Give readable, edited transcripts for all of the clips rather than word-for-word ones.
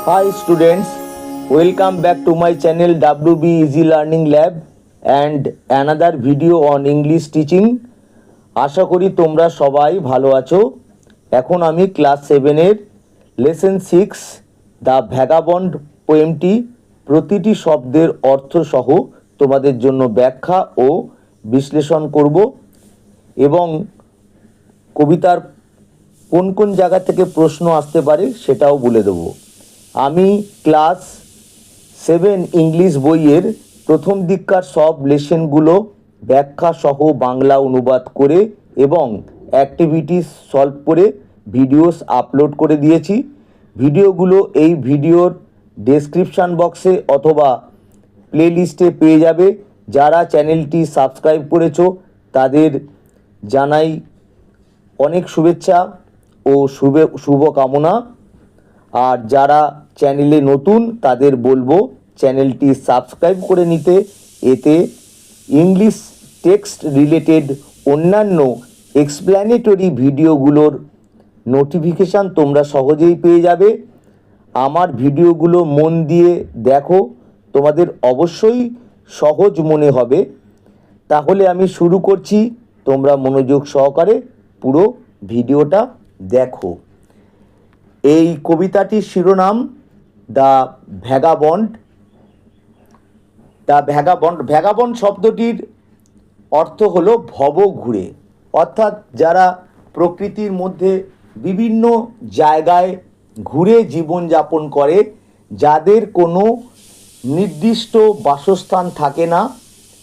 Hi students, welcome back to my channel WB Easy Learning Lab and another video on English teaching. আশা করি তোমরা সবাই ভালো আছো। এখন আমি ক্লাস 7 এর লেসন 6 দ্য ভ্যাগাবন্ড পোয়েমটি প্রতিটি শব্দের অর্থ সহ তোমাদের জন্য ব্যাখ্যা ও বিশ্লেষণ করব এবং কবিতার কোন কোন জায়গা থেকে প্রশ্ন আসতে পারে সেটাও বলে দেবো। আমি ক্লাস 7 ইংলিশ বইয়ের প্রথম দিককার সব লেসনগুলো ব্যাখ্যা সহ বাংলা অনুবাদ করে এবং অ্যাক্টিভিটিস সলভ করে ভিডিওস আপলোড করে দিয়েছি। ভিডিওগুলো এই ভিডিওর ডেসক্রিপশান বক্সে অথবা প্লেলিস্টে পেয়ে যাবে। যারা চ্যানেলটি সাবস্ক্রাইব করেছো তাদের জানাই অনেক শুভেচ্ছা ও শুভকামনা। আর যারা চ্যানেলে নতুন তাদের বলবো চ্যানেলটি সাবস্ক্রাইব করে নিতে। এতে ইংলিশ টেক্সট রিলেটেড অন্যান্য এক্সপ্ল্যানেটরি ভিডিওগুলোর নোটিফিকেশান তোমরা সহজেই পেয়ে যাবে। আমার ভিডিওগুলো মন দিয়ে দেখো, তোমাদের অবশ্যই সহজ মনে হবে। তাহলে আমি শুরু করছি, তোমরা মনোযোগ সহকারে পুরো ভিডিওটা দেখো। এই কবিতাটির শিরোনাম দ্য ভ্যাগাবন্ড। ভ্যাগাবন্ড শব্দটির অর্থ হলো ভব ঘুরে, অর্থাৎ যারা প্রকৃতির মধ্যে বিভিন্ন জায়গায় ঘুরে জীবনযাপন করে, যাদের কোনো নির্দিষ্ট বাসস্থান থাকে না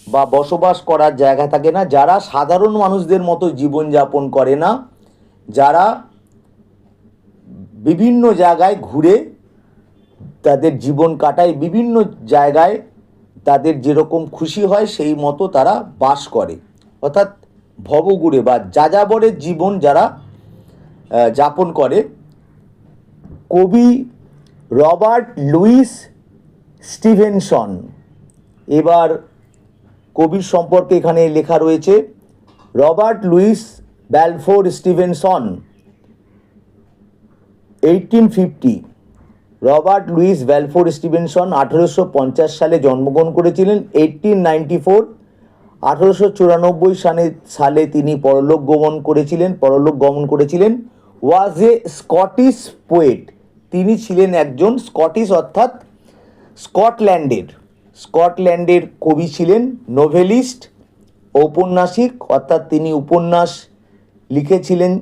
বা বসবাস করার জায়গা থাকে না, যারা সাধারণ মানুষদের মতো জীবনযাপন করে না, যারা বিভিন্ন জায়গায় ঘুরে তাদের জীবন কাটায়, বিভিন্ন জায়গায় তাদের যেরকম খুশি হয় সেই মতো তারা বাস করে, অর্থাৎ ভবঘুরে বা যাযাবরের জীবন যারা যাপন করে। কবি রবার্ট লুইস স্টিভেনসন। এবার কবির সম্পর্কে এখানে লেখা রয়েছে, Robert Louis Balfour Stevenson 1850। Robert Louis Balfour Stevenson 1850 সালে জন্মগ্রহণ করেছিলেন। 1894 1894 সালে তিনি পরলোক গমন করেছিলেন। ওয়াজ এ স্কটিশ পোয়েট। তিনি ছিলেন একজন স্কটিশ অর্থাৎ স্কটল্যান্ডের কবি ছিলেন। নোভেলিস্ট, ঔপন্যাসিক অর্থাৎ তিনি উপন্যাস লিখেছিলেন।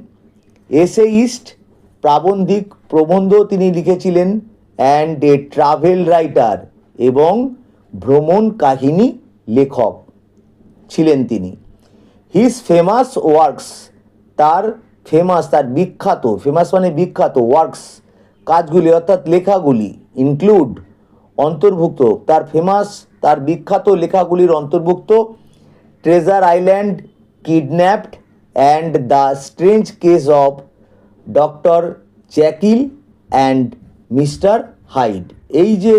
এসেইস্ট, প্রাবন্ধিক প্রবন্ধ তিনি লিখেছিলেন। অ্যান্ড এ ট্রাভেল রাইটার, এবং ভ্রমণ কাহিনী লেখক ছিলেন তিনি। হিজ ফেমাস ওয়ার্কস, তার বিখ্যাত, ফেমাস মানে বিখ্যাত, ওয়ার্কস কাজগুলি অর্থাৎ লেখাগুলি, ইনক্লুড অন্তর্ভুক্ত, তার বিখ্যাত লেখাগুলির অন্তর্ভুক্ত Treasure Island, Kidnapped, and the strange case of doctor Jekyll and mister Hyde. এই যে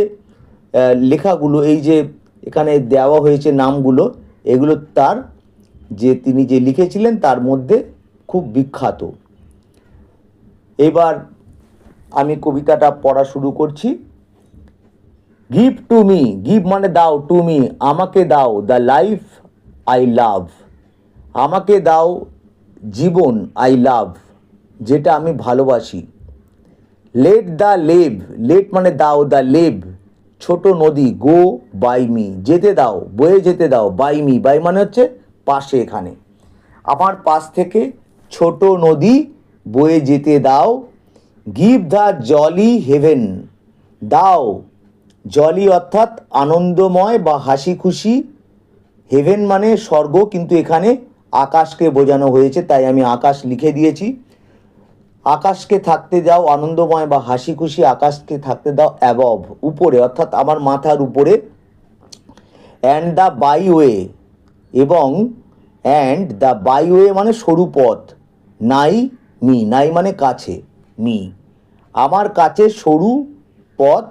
লেখাগুলো, এই যে এখানে দেওয়া হয়েছে নামগুলো, এগুলো তার তিনি যে লিখেছিলেন তার মধ্যে খুব বিখ্যাত। এবার আমি কবিতাটা পড়া শুরু করছি। গিভ টু মি, গিভ মানে দাও, টু মি আমাকে দাও, দ্য লাইফ আই লাভ, আমাকে দাও জীবন, আই লাভ যেটা আমি ভালোবাসি। লেট দ্য লেভ, লেট মানে দাও, দ্য লেভ ছোট নদী, গো বাই মি যেতে দাও, বয়ে যেতে দাও, বাই মি, বাই মানে হচ্ছে পাশে, এখানে আমার পাশ থেকে ছোট নদী বয়ে যেতে দাও। গিভ দ্য জলি হেভেন, দাও জলি অর্থাৎ আনন্দময় বা হাসি খুশি, হেভেন মানে স্বর্গ, কিন্তু এখানে আকাশকে বোঝানো হয়েছে তাই আমি আকাশ লিখে দিয়েছি। আকাশকে থাকতে দাও আনন্দময় বা হাসি খুশি, আকাশকে থাকতে দাও অ্যাবভ উপরে, অর্থাৎ আমার মাথার উপরে। অ্যান্ড দ্য বাইওয়ে, এবং অ্যান্ড দ্য বাইওয়ে মানে সরু পথ, নাই মি, নাই মানে কাছে, মি আমার কাছে সরু পথ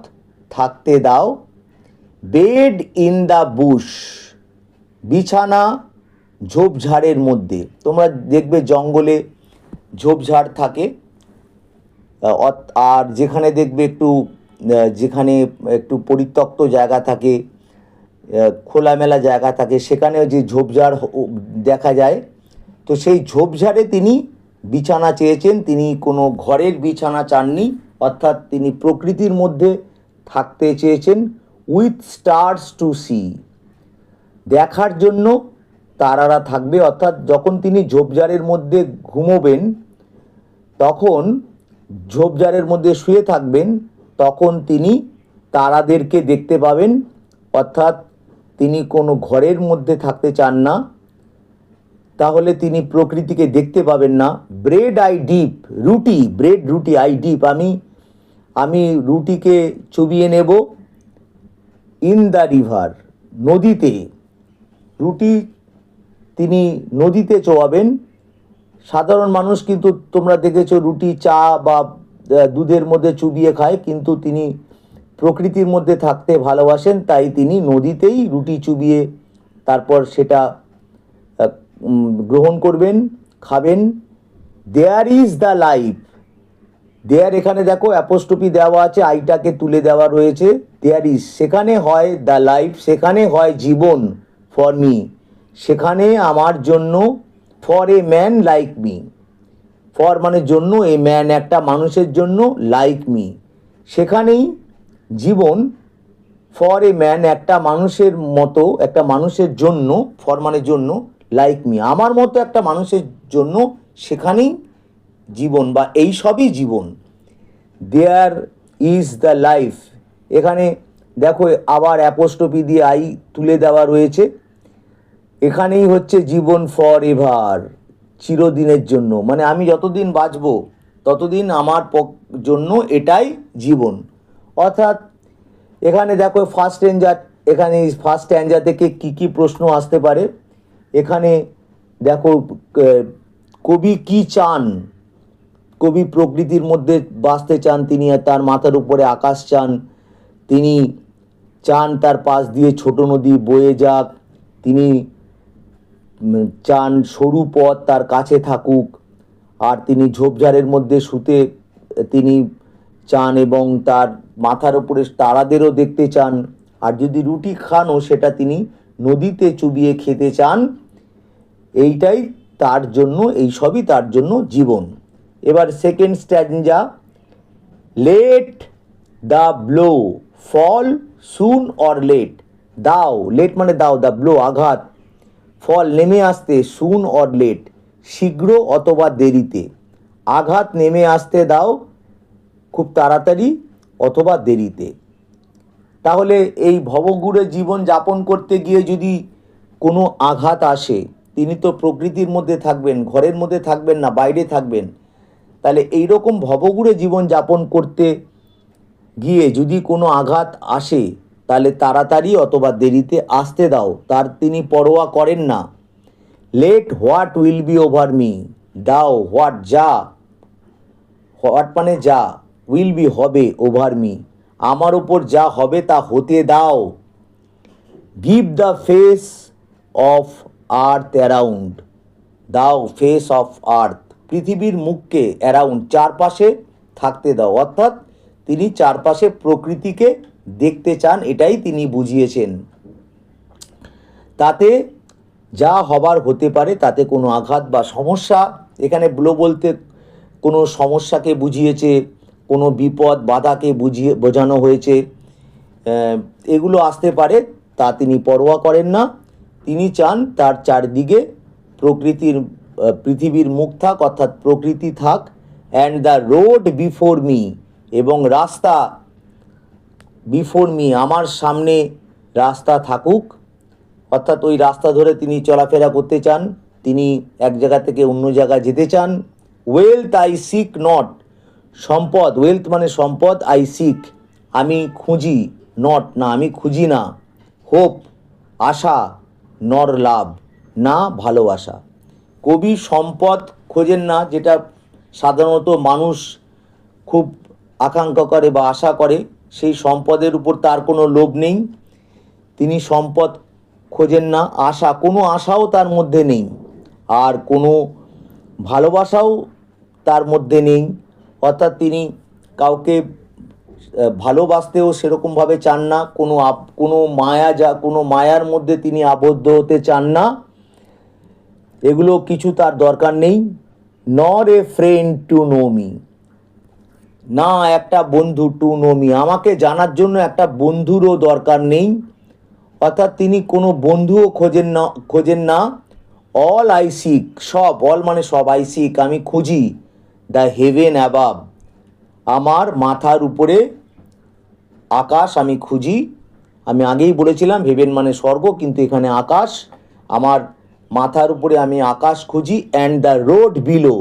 থাকতে দাও। বেড ইন দ্য বুশ, বিছানা ঝোপঝাড়ের মধ্যে, তোমরা দেখবে জঙ্গলে ঝোপঝাড় থাকে, আর যেখানে দেখবে একটু যেখানে একটু পরিত্যক্ত জায়গা থাকে, খোলামেলা জায়গা থাকে, সেখানে যে ঝোপঝাড় দেখা যায়, তো সেই ঝোপঝাড়ে তিনি বিছানা চেয়েছেন। তিনি কোনো ঘরের বিছানা চাননি, অর্থাৎ তিনি প্রকৃতির মধ্যে থাকতে চেয়েছেন। উইথ স্টার্স টু সি, দেখার জন্য তারারা থাকবে। অর্থাৎ যখন তিনি ঝোপঝাড়ের মধ্যে ঘুমোবেন, তখন ঝোপঝাড়ের মধ্যে শুয়ে থাকবেন, তখন তিনি তারাদেরকে দেখতে পাবেন। অর্থাৎ তিনি কোনো ঘরের মধ্যে থাকতে চান না, তাহলে তিনি প্রকৃতিকে দেখতে পাবেন না। ব্রেড আই ডিপ, রুটি, ব্রেড রুটি, আই ডিপ, আমি রুটিকে চুবিয়ে নেব। ইন দ্য রিভার, নদীতে, রুটি তিনি নদীতে চোয়াবেন। সাধারণ মানুষ কিন্তু তোমরা দেখেছো রুটি চা বা দুধের মধ্যে চুবিয়ে খায়, কিন্তু তিনি প্রকৃতির মধ্যে থাকতে ভালোবাসেন, তাই তিনি নদীতেই রুটি চুবিয়ে তারপর সেটা গ্রহণ করবেন, খাবেন। দেয়ার ইজ দ্য লাইফ, দেয়ার এখানে দেখো অ্যাপোস্ট্রফি দেওয়া আছে, আইটাকে তুলে দেওয়া রয়েছে। দেয়ার ইজ, সেখানে হয় দ্য লাইফ, সেখানে হয় জীবন। ফর মি, সেখানে আমার জন্য। For a man like me, for মানে জন্য, এ ম্যান একটা মানুষের জন্য, লাইক মি সেখানেই জীবন। ফর এ ম্যান একটা মানুষের মতো, একটা মানুষের জন্য, ফর মানে জন্য, লাইক মি আমার মতো একটা মানুষের জন্য, সেখানেই জীবন বা এই সবই জীবন। দেয়ার ইজ দ্য লাইফ, এখানে দেখো আবার অ্যাপোস্ট্রফি দিয়ে আই তুলে দেওয়া রয়েছে। এখানেই হচ্ছে জীবন, ফর এভার, চিরদিনের জন্য, মানে আমি যতদিন বাঁচব ততদিন আমার জন্য এটাই জীবন। অর্থাৎ এখানে দেখো ফার্স্ট স্ট্যাঞ্জা, এখানে ফার্স্ট স্ট্যাঞ্জা থেকে কি কি প্রশ্ন আসতে পারে। এখানে দেখো কবি কি চান, কবি প্রকৃতির মধ্যে বাঁচতে চান, তিনি তার মাথার উপরে আকাশ চান, তিনি চান তার পাশ দিয়ে ছোট নদী বয়ে যাক, তিনি চান সরু পথ তার কাছে থাকুক, আর তিনি ঝোপঝাড়ের মধ্যে শুতে তিনি চান এবং তার মাথার উপরে তারাদেরও দেখতে চান। আর যদি রুটি খানও সেটা তিনি নদীতে চুবিয়ে খেতে চান। এইটাই তার জন্য, এই সবই তার জন্য জীবন। এবার second stanza, let the blow fall soon or late, দাও, লেট মানে দাও, দ্য ব্লো আঘাত, ফল নেমে আসতে, সুন অর লেট শীঘ্র অথবা দেরিতে, আঘাত নেমে আসতে দাও খুব তাড়াতাড়ি অথবা দেরিতে। তাহলে এই ভবঘুরে জীবন যাপন করতে গিয়ে যদি কোনো আঘাত আসে, তিনি তো প্রকৃতির মধ্যে থাকবেন, ঘরের মধ্যে থাকবেন না, বাইরে থাকবেন। তাহলে এই রকম ভবঘুরে জীবন যাপন করতে গিয়ে যদি কোনো আঘাত আসে, তাহলে তাড়াতাড়ি অথবা দেরিতে আসতে দাও, তার তিনি পরোয়া করেন না। Let what will be over me, দাও হোয়াট যা, হোয়াট মানে যা, উইল বি হবে, ওভার মি আমার ওপর যা হবে তা হতে দাও। Give the face of earth around, দাও ফেস অফ আর্থ পৃথিবীর মুখকে, অ্যারাউন্ড চারপাশে থাকতে দাও। অর্থাৎ তিনি চারপাশে প্রকৃতিকে দেখতে চান, এটাই তিনি বুঝিয়েছেন। তাতে যা হবার হতে পারে, তাতে কোনো আঘাত বা সমস্যা, এখানে ব্লো বলতে কোনো সমস্যাকে বুঝিয়েছে, কোনো বিপদ বাধাকে বোঝানো হয়েছে, এগুলো আসতে পারে, তা তিনি পরোয়া করেন না। তিনি চান তার চারদিকে পৃথিবীর মুখ থাক, অর্থাৎ প্রকৃতি থাক। And the road before me, এবং রাস্তা, বিফোর মি আমার সামনে রাস্তা থাকুক, অর্থাৎ ওই রাস্তা ধরে তিনি চলাফেরা করতে চান, তিনি এক জায়গা থেকে অন্য জায়গায় যেতে চান। ওয়েলথ আই সিক নট, সম্পদ, ওয়েলথ মানে সম্পদ, আই সিক আমি খুঁজি, নট না আমি খুঁজি না, হোপ আশা, নর লাভ না ভালোবাসা। কবি সম্পদ খোঁজেন না, যেটা সাধারণত মানুষ খুব আকাঙ্ক্ষা করে বা আশা করে, সেই সম্পদের উপর তার কোনো লোভ নেই, তিনি সম্পদ খোঁজেন না। আশা, কোনো আশাও তার মধ্যে নেই, আর কোনো ভালোবাসাও তার মধ্যে নেই। অর্থাৎ তিনি কাউকে ভালোবাসতেও সেরকমভাবে চান না, কোনো মায়ার মধ্যে তিনি আবদ্ধ হতে চান না, এগুলো কিছু তার দরকার নেই। নর a friend to know me, না একটা বন্ধু টু নো মি, আমাকে জানার জন্য একটা বন্ধুরও দরকার নেই। অর্থাৎ তিনি কোনো বন্ধুও খোঁজেন না। অল আই সিক, সব, অল মানে সব, আই সিক আমি খুঁজি, দ্য হেভেন অ্যাবাভ, আমার মাথার উপরে আকাশ আমি খুঁজি। আমি আগেই বলেছিলাম হেভেন মানে স্বর্গ, কিন্তু এখানে আকাশ, আমার মাথার উপরে আমি আকাশ খুঁজি। অ্যান্ড দ্য রোড বিলো,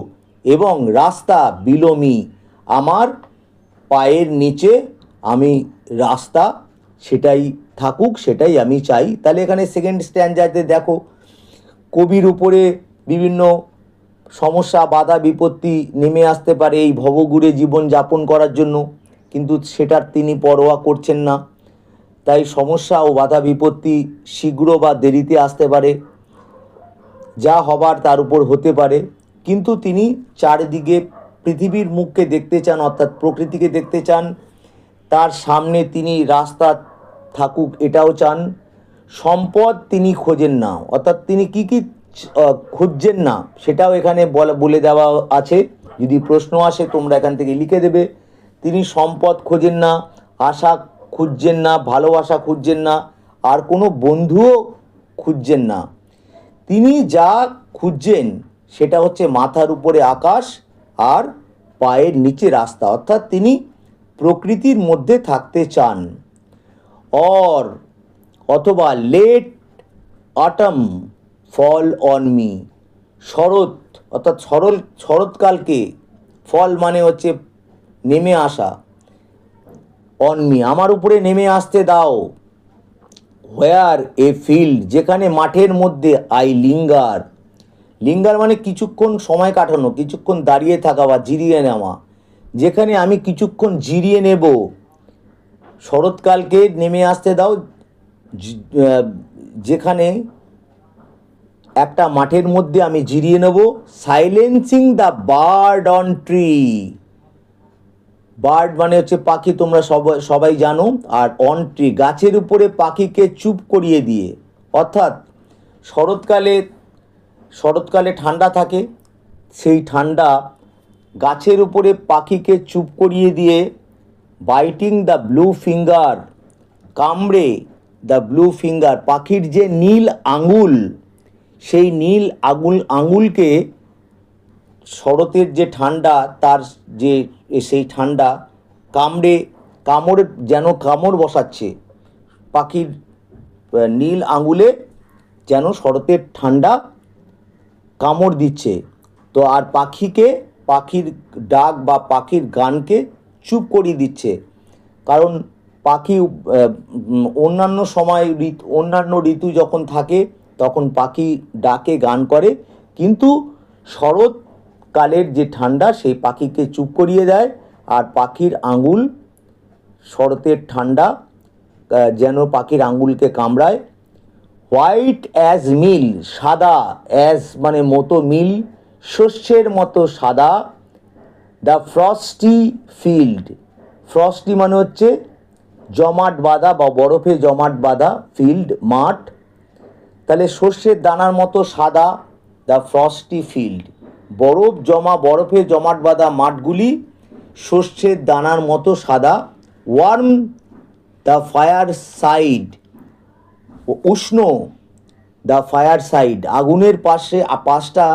এবং রাস্তা বিলো মি, আমার পায়ের নিচে আমি রাস্তা সেটাই থাকুক, সেটাই আমি চাই। তাহলে এখানে সেকেন্ড স্ট্যান্ডার্ডে দেখো কবির উপরে বিভিন্ন সমস্যা বাধা বিপত্তি নেমে আসতে পারে এই ভবঘুরে জীবন যাপন করার জন্য, কিন্তু সেটার তিনি পরোয়া করছেন না। তাই সমস্যা ও বাধা বিপত্তি শীঘ্র বা দেরিতে আসতে পারে, যা হবার তার উপর হতে পারে, কিন্তু তিনি চারিদিকে পৃথিবীর মুখকে দেখতে চান, অর্থাৎ প্রকৃতিকে দেখতে চান। তার সামনে তিনি রাস্তা থাকুক এটাও চান। সম্পদ তিনি খোঁজেন না, অর্থাৎ তিনি কি খুঁজছেন না সেটাও এখানে বলে দেওয়া আছে। যদি প্রশ্ন আসে তোমরা এখান থেকে লিখে দেবে। তিনি সম্পদ খোঁজেন না, আশা খুঁজছেন না, ভালোবাসা খুঁজছেন না, আর কোনো বন্ধুও খুঁজছেন না। তিনি যা খুঁজছেন সেটা হচ্ছে মাথার উপরে আকাশ আর পায়ের নিচে রাস্তা, অর্থাৎ তিনি প্রকৃতির মধ্যে থাকতে চান। অথবা let autumn fall on me, শরৎ অর্থাৎ শরৎকালকে, ফল মানে হচ্ছে নেমে আসা, অন মি আমার উপরে নেমে আসতে দাও। হোয়ার এ ফিল্ড, যেখানে মাঠের মধ্যে আই লিঙ্গার, লিঙ্গার মানে কিছুক্ষণ সময় কাটানো, কিছুক্ষণ দাঁড়িয়ে থাকা বা জিরিয়ে নেওয়া, যেখানে আমি কিছুক্ষণ জিরিয়ে নেব। শরৎকালকে নেমে আসতে দাও, যেখানে একটা মাঠের মধ্যে আমি জিরিয়ে নেব। Silencing the bird on tree, bird মানে হচ্ছে পাখি, তোমরা সবাই জানো। আর অন ট্রি গাছের উপরে পাখিকে চুপ করিয়ে দিয়ে, অর্থাৎ শরৎকালে ঠান্ডা থাকে, সেই ঠান্ডা গাছের উপরে পাখিকে চুপ করিয়ে দিয়ে। বাইটিং দ্য ব্লু ফিঙ্গার, কামড়ে দ্য ব্লু ফিঙ্গার, পাখির যে নীল আঙুল, সেই নীল আঙুলকে শরতের যে ঠান্ডা, তার যে সেই ঠান্ডা যেন কামড় বসাচ্ছে পাখির নীল আঙুলে, যেন শরতের ঠান্ডা কামড় দিচ্ছে। তো আর পাখির ডাক বা পাখির গানকে চুপ করিয়ে দিচ্ছে, কারণ পাখি অন্যান্য সময় অন্যান্য ঋতু যখন থাকে তখন পাখি ডাকে গান করে, কিন্তু শরৎকালের যে ঠান্ডা সেই পাখিকে চুপ করিয়ে দেয়। আর পাখির আঙুল, শরতের ঠান্ডা যেন পাখির আঙুলকে কামড়ায়। হোয়াইট অ্যাজ মিল, সাদা, অ্যাজ মানে মতো, মিল শস্যের মতো সাদা। দ্য ফ্রস্টি ফিল্ড, ফ্রস্টি মানে হচ্ছে জমাট বাঁধা বা বরফে জমাট বাঁধা, ফিল্ড মাঠ, তাহলে শস্যের দানার মতো সাদা। দ্য ফ্রস্টি ফিল্ড, বরফে জমাট বাঁধা মাঠগুলি শস্যের দানার মতো সাদা। ওয়ার্ম দ্য ফায়ার সাইড, উষ্ণ, দ্য ফায়ার সাইড আগুনের পাশটা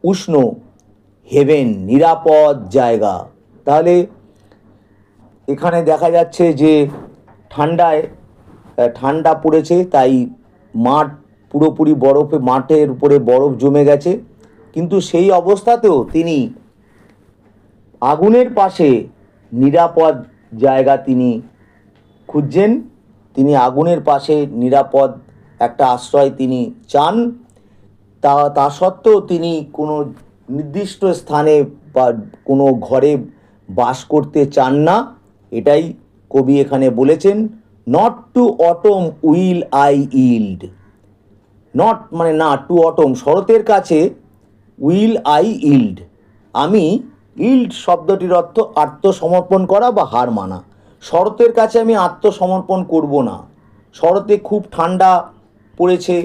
উষ্ণ। হেভেন নিরাপদ জায়গা। তাহলে এখানে দেখা যাচ্ছে যে ঠান্ডা পড়েছে, তাই মাঠ পুরোপুরি বরফে, মাঠের উপরে বরফ জমে গেছে, কিন্তু সেই অবস্থাতেও তিনি আগুনের পাশে নিরাপদ জায়গা তিনি খুঁজছেন। তিনি আগুনের পাশে নিরাপদ একটা আশ্রয় তিনি চান। তা সত্ত্বেও তিনি কোনো নির্দিষ্ট স্থানে বা কোনো ঘরে বাস করতে চান না, এটাই কবি এখানে বলেছেন। Not to autumn will I yield, not মানে না, টু অটম শরতের কাছে, উইল আই ইল্ড আমি ইল্ড শব্দটির অর্থ আত্মসমর্পণ করা বা হার মানা। শরতের কাছে আমি আত্মসমর্পণ করব না। শরতে খুব ঠান্ডা পড়েছে,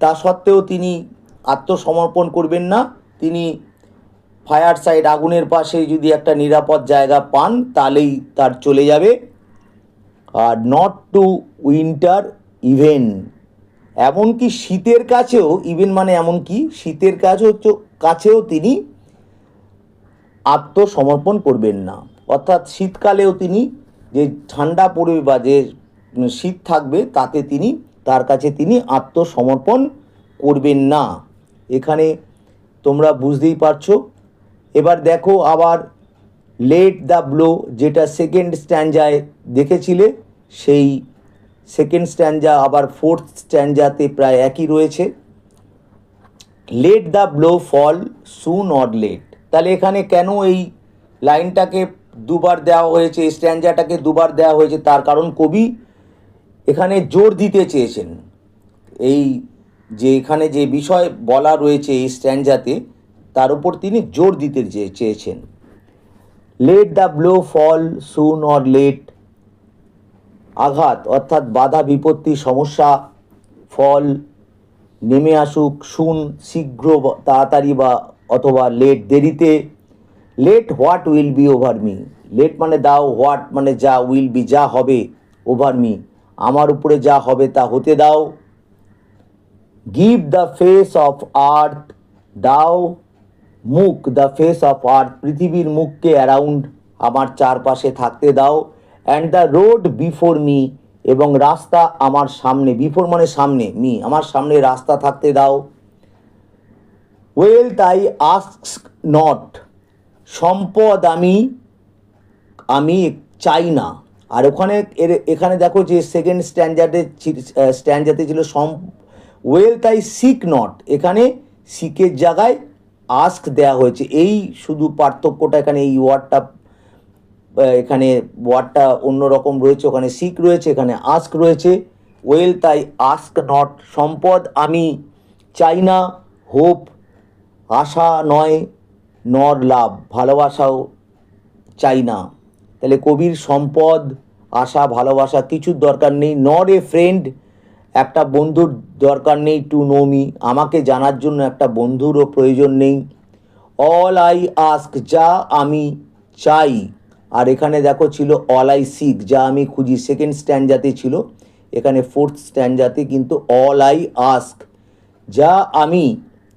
তা সত্ত্বেও তিনি আত্মসমর্পণ করবেন না। তিনি ফায়ার সাইড, আগুনের পাশে যদি একটা নিরাপদ জায়গা পান তাহলেই তার চলে যাবে। আর নট টু উইন্টার ইভেন, এমনকি শীতের কাছেও, ইভেন মানে এমনকি শীতের কাছেও তিনি আত্মসমর্পণ করবেন না। অর্থাৎ শীতকালেও তিনি, যে ঠান্ডা পড়বে বা যে শীত থাকবে তাতে তিনি, তার কাছে তিনি আত্মসমর্পণ করবেন না। এখানে তোমরা বুঝতেই পারছো। এবার দেখো আবার লেট দ্য ব্লো, যেটা সেকেন্ড স্ট্যান্ডায় দেখেছিলে, সেই সেকেন্ড স্ট্যান্ডা আবার ফোর্থ স্ট্যান্ডাতে প্রায় একই রয়েছে। Let the blow fall soon or late. তাহলে এখানে কেন এই লাইনটাকে দুবার দেওয়া হয়েছে, স্ট্যান্ডাটাকে দুবার দেওয়া হয়েছে? তার কারণ কবি এখানে জোর দিতে চেয়েছেন, এই যে এখানে যে বিষয় বলা রয়েছে এই স্ট্যান্ডাতে, তার উপর তিনি জোর দিতে চেয়েছেন। Let the blow fall soon or late, আঘাত অর্থাৎ বাধা বিপত্তি সমস্যা, ফল নেমে আসুক, সুন শীঘ্র তাড়াতাড়ি বা অথবা লেট দেরিতে। Let what will be over me, let মানে দাও, হোয়াট মানে যা, উইল বি যা হবে, ওভার মি আমার উপরে যা হবে তা হতে দাও। গিভ দ্য ফেস অফ আর্থ, দাও মুখ, দ্য ফেস অফ আর্থ পৃথিবীর মুখকে অ্যারাউন্ড আমার চারপাশে থাকতে দাও। And the road before me, এবং রাস্তা আমার সামনে, বিফোর মানে সামনে, মি আমার সামনে রাস্তা থাকতে দাও। ওয়েলথ আই আস্ক নট, সম্পদ আমি চাই না। আর এখানে দেখো যে সেকেন্ড স্ট্যান্ডাতে ছিল ওয়েলথ আই সিক নট, এখানে সিকের জায়গায় আস্ক দেয়া হয়েছে। এই শুধু পার্থক্যটা, এখানে এই ওয়ার্ডটা অন্যরকম রয়েছে, ওখানে সিক রয়েছে, এখানে আস্ক রয়েছে। ওয়েলথ আই আস্ক নট, সম্পদ আমি চাই না। হোপ আশা নয়, নর লাভ ভালোবাসাও চাই না। তাহলে কবির সম্পদ, আশা, ভালোবাসা কিছুর দরকার নেই। নর এ ফ্রেন্ড, একটা বন্ধুর দরকার নেই। টু নো মি, আমাকে জানার জন্য একটা বন্ধুরও প্রয়োজন নেই। অল আই আস্ক, যা আমি চাই। আর এখানে দেখো ছিল অল আই সিক, যা আমি খুঁজি, সেকেন্ড স্ট্যান্ডাতে ছিল, এখানে ফোর্থ স্ট্যান্ডাতে কিন্তু অল আই আস্ক, যা আমি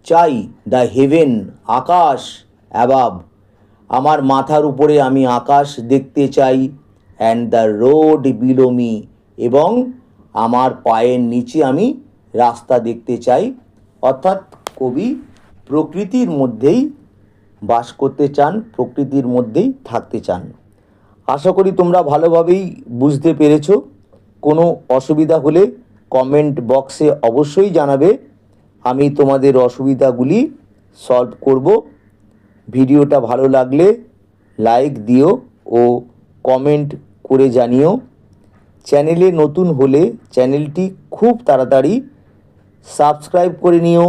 চাই। দ্য হেভেন, আকাশ, অ্যাবাব, আমার মাথার উপরে আমি আকাশ দেখতে চাই। And the road below me, এবং আমার পায়ের নিচে আমি রাস্তা দেখতে চাই। অর্থাৎ কবি প্রকৃতির মধ্যেই বাস করতে চান, প্রকৃতির মধ্যেই থাকতে চান। আশা করি তোমরা ভালোভাবেই বুঝতে পেরেছো। কোনো অসুবিধা হলে কমেন্ট বক্সে অবশ্যই জানাবে, আমি তোমাদের অসুবিধাগুলি সলভ করব। ভিডিওটা ভালো লাগলে লাইক দিও ও কমেন্ট করে জানিও। চ্যানেলে নতুন হলে চ্যানেলটি খুব তাড়াতাড়ি সাবস্ক্রাইব করে নিও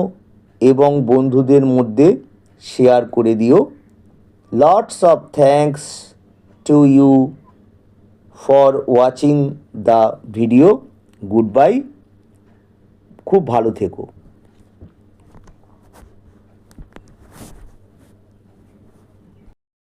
এবং বন্ধুদের মধ্যে শেয়ার করে দিও। Lots of thanks to you for watching the video. Goodbye, খুব ভালো থেকো।